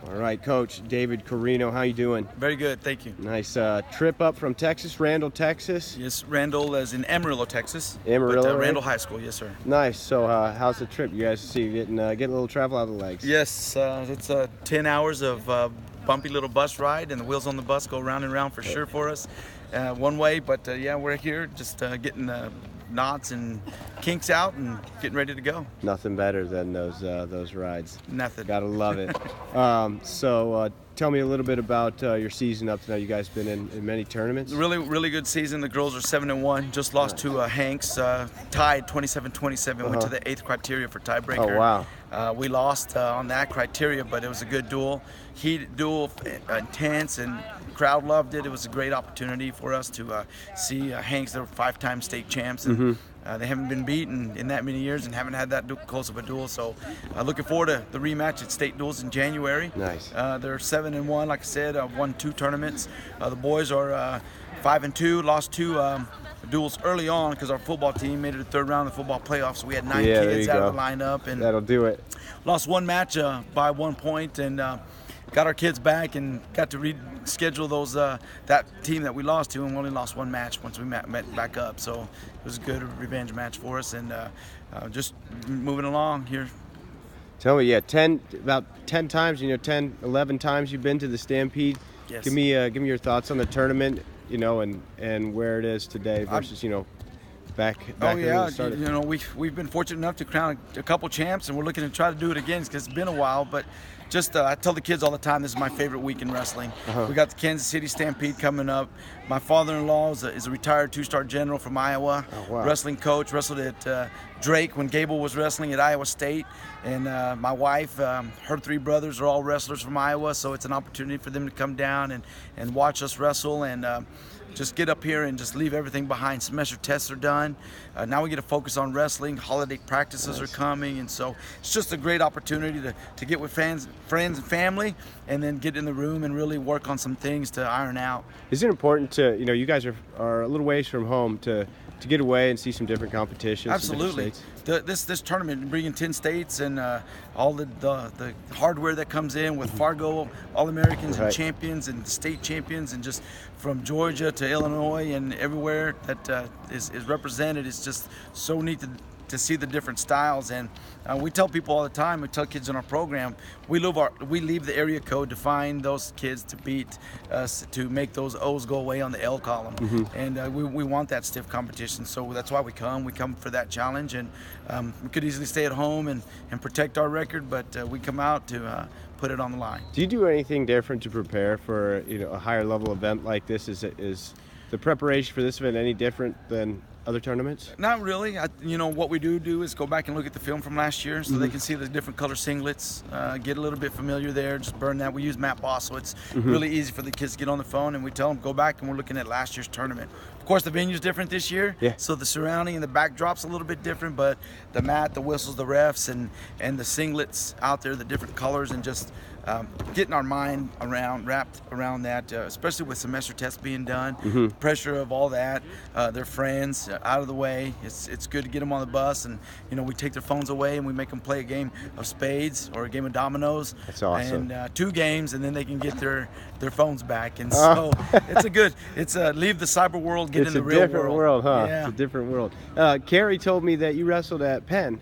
All right, Coach David Quirino, how you doing? Very good, thank you. Nice trip up from Texas, Randall, Texas. Yes, Randall is in Amarillo, Texas. Amarillo, but, right? Randall High School, yes, sir. Nice. So, how's the trip? You guys see getting a little travel out of the legs? Yes, it's 10 hours of bumpy little bus ride, and the wheels on the bus go round and round for sure for us. One way, but yeah, we're here just getting knots and kinks out and getting ready to go. Nothing better than those rides. Nothing. Gotta love it. So tell me a little bit about your season up to now. You guys been in many tournaments? Really good season. The girls are 7-1. Just lost to Hanks, tied 27-27. Went to the 8th criteria for tiebreaker. Oh wow. We lost on that criteria, but it was a good duel. Heated duel, intense, and crowd loved it. It was a great opportunity for us to see Hanks. They were 5-time state champs, and they haven't been beaten in that many years and haven't had that close of a duel. So looking forward to the rematch at state duels in January. Nice. They're 7-1, like I said, won 2 tournaments. The boys are 5-2, lost 2 duels early on because our football team made it to 3rd round of the football playoffs. So we had 9 kids out of the lineup, and that'll do it. Lost 1 match by 1 point, and got our kids back and got to reschedule those that team that we lost to, and we only lost 1 match once we met back up. So it was a good revenge match for us, and just moving along here. Tell me, yeah, about 10 times, 10, 11 times you've been to the Stampede. Yes. Give me your thoughts on the tournament, and where it is today versus, back when it started. We've been fortunate enough to crown a couple champs, and we're looking to try to do it again because it's been a while. But just I tell the kids all the time, this is my favorite week in wrestling. We got the Kansas City Stampede coming up. My father-in-law is a retired 2-star general from Iowa, wrestling coach, wrestled at Drake when Gable was wrestling at Iowa State. And my wife, her 3 brothers are all wrestlers from Iowa, so it's an opportunity for them to come down and watch us wrestle and just get up here and just leave everything behind. Semester tests are done. Now we get to focus on wrestling. Holiday practices are coming, and so it's just a great opportunity to get with friends and family, and then get in the room and really work on some things to iron out. Is it important to, you guys are a little ways from home to get away and see some different competitions? Absolutely. This tournament, bringing 10 states and all the hardware that comes in with Fargo All-Americans and champions and state champions, and just from Georgia to Illinois and everywhere that is represented. It's just so neat to see the different styles. And we tell people all the time, we tell kids in our program, we leave the area code to find those kids to beat us, to make those O's go away on the L column. And we want that stiff competition, so that's why we come for that challenge. And we could easily stay at home and protect our record, but we come out to put it on the line. Do you do anything different to prepare for a higher level event like this? Is the preparation for this event any different than other tournaments? Not really. What we do is go back and look at the film from last year, so they can see the different color singlets, get a little bit familiar there, just burn that. We use Matt Boss, so it's really easy for the kids to get on the phone, and we tell them, go back and we're looking at last year's tournament. Of course, the venue's different this year, so the surrounding and the backdrop's a little bit different, but the mat, the whistles, the refs, and the singlets out there, the different colors, and just getting our mind wrapped around that, especially with semester tests being done, pressure of all that, their friends out of the way. It's good to get them on the bus, and we take their phones away and we make them play a game of spades or a game of dominoes. That's awesome. And 2 games, and then they can get their phones back. And so it's leave the cyber world, get in the real world. It's a different world, huh? Yeah. It's a different world. Carrie told me that you wrestled at Penn.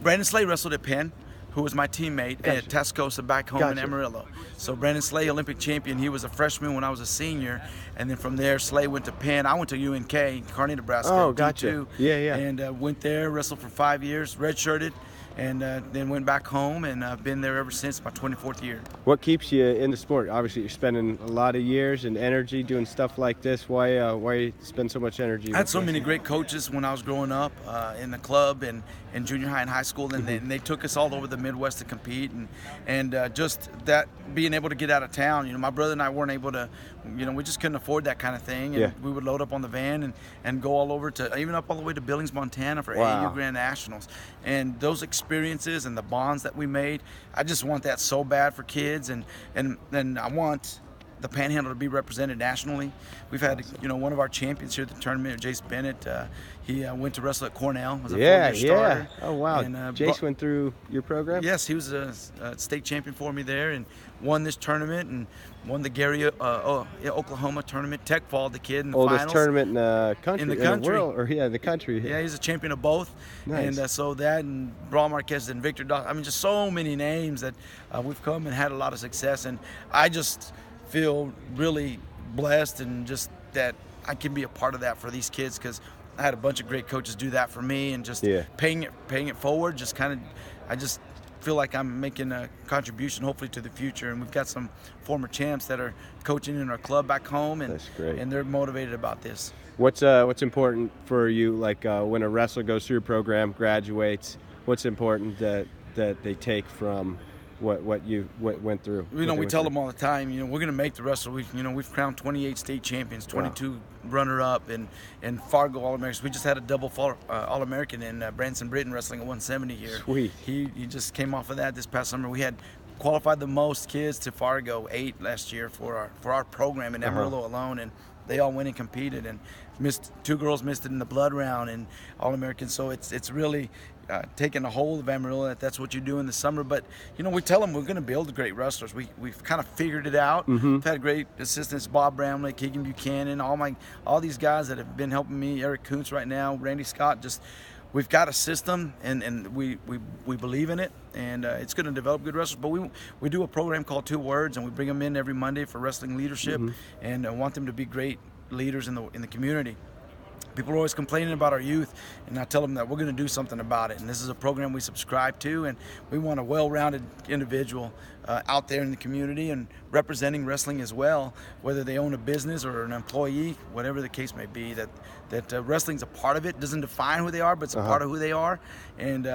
Brandon Slay wrestled at Penn, who was my teammate at Tascosa back home in Amarillo. So Brandon Slay, Olympic champion, he was a freshman when I was a senior, and then from there Slay went to Penn. I went to UNK, Kearney, Nebraska. Oh, gotcha. D2, yeah. And went there, wrestled for 5 years, redshirted, and then went back home, and I've been there ever since, my 24th year. What keeps you in the sport? Obviously, you're spending a lot of years and energy doing stuff like this. Why spend so much energy? I had so many great coaches when I was growing up in the club and in junior high and high school, and they took us all over the Midwest to compete, and just that being able to get out of town. My brother and I weren't able to, we just couldn't afford that kind of thing, and we would load up on the van and go all over to, even up all the way to Billings, Montana for AU Grand Nationals. And those experiences and the bonds that we made, I just want that so bad for kids, and I want the Panhandle to be represented nationally. We've had, you know, one of our champions here at the tournament, Jace Bennett. He went to wrestle at Cornell as a 4-year starter. Oh wow! And, Jace went through your program. Yes, he was a state champion for me there, and won this tournament and won the Gary, Oklahoma tournament. Tech followed the kid in the Oldest finals. tournament in the country, In the country. world, or in the country. Yeah, he's a champion of both. Nice. And so that, and Brawl Marquez and Victor Dawson. I mean, just so many names that we've come and had a lot of success. And I just feel really blessed, and just that I can be a part of that for these kids, because I had a bunch of great coaches do that for me, and just paying it forward. Just kind of, I just feel like I'm making a contribution, hopefully, to the future. And we've got some former champs that are coaching in our club back home, and that's great. And they're motivated about this. What's important for you, like when a wrestler goes through a program, graduates? What's important that they take from what you went through? You know, we tell them all the time, you know, we're going to make the wrestle. We've crowned 28 state champions, 22 runner-up, and Fargo All-Americans. We just had a double All-American in Branson Britton wrestling at 170 here. Sweet. He just came off of that this past summer. We had qualified the most kids to Fargo, 8 last year for our program in Amarillo alone, and they all went and competed, and missed 2 girls missed it in the blood round and All-American. So it's really taking a hold of Amarillo. That's what you do in the summer. But you know, we tell them we're going to build great wrestlers. We've kind of figured it out. We've had great assistants: Bob Bramley, Keegan Buchanan, all these guys that have been helping me. Eric Kuntz right now, Randy Scott. Just we've got a system, and we believe in it, and it's going to develop good wrestlers. But we do a program called 2 Words, and we bring them in every Monday for wrestling leadership, and I want them to be great leaders in the community. People are always complaining about our youth, and I tell them that we're going to do something about it. And this is a program we subscribe to, and we want a well-rounded individual out there in the community and representing wrestling as well, whether they own a business or an employee, whatever the case may be. That wrestling's a part of it. Doesn't define who they are, but it's a part of who they are, and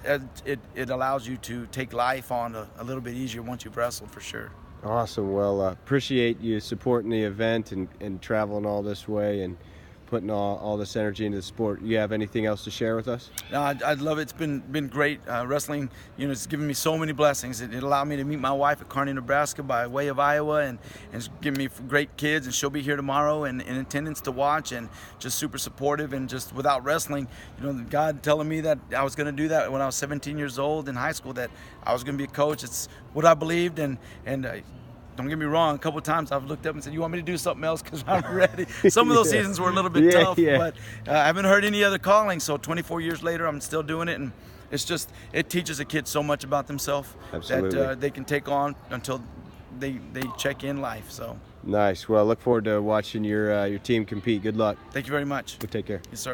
it allows you to take life on a little bit easier once you've wrestled, for sure. Awesome. Well, appreciate you supporting the event and traveling all this way and putting all this energy into the sport. You have anything else to share with us? No, I'd love it. It's been great. Wrestling, you know, it's given me so many blessings. It allowed me to meet my wife at Kearney, Nebraska by way of Iowa, and it's given me great kids, and she'll be here tomorrow and in attendance to watch, and just super supportive. And just without wrestling, you know, God telling me that I was going to do that when I was 17 years old in high school, that I was going to be a coach. It's what I believed, and don't get me wrong, a couple of times I've looked up and said, you want me to do something else, because I'm ready. Some of those seasons were a little bit tough, but I haven't heard any other calling. So 24 years later, I'm still doing it, and it's just, it teaches a kid so much about themselves that they can take on until they check in life. So nice. Well, look forward to watching your team compete. Good luck. Thank you very much. Well, take care. Yes, sir.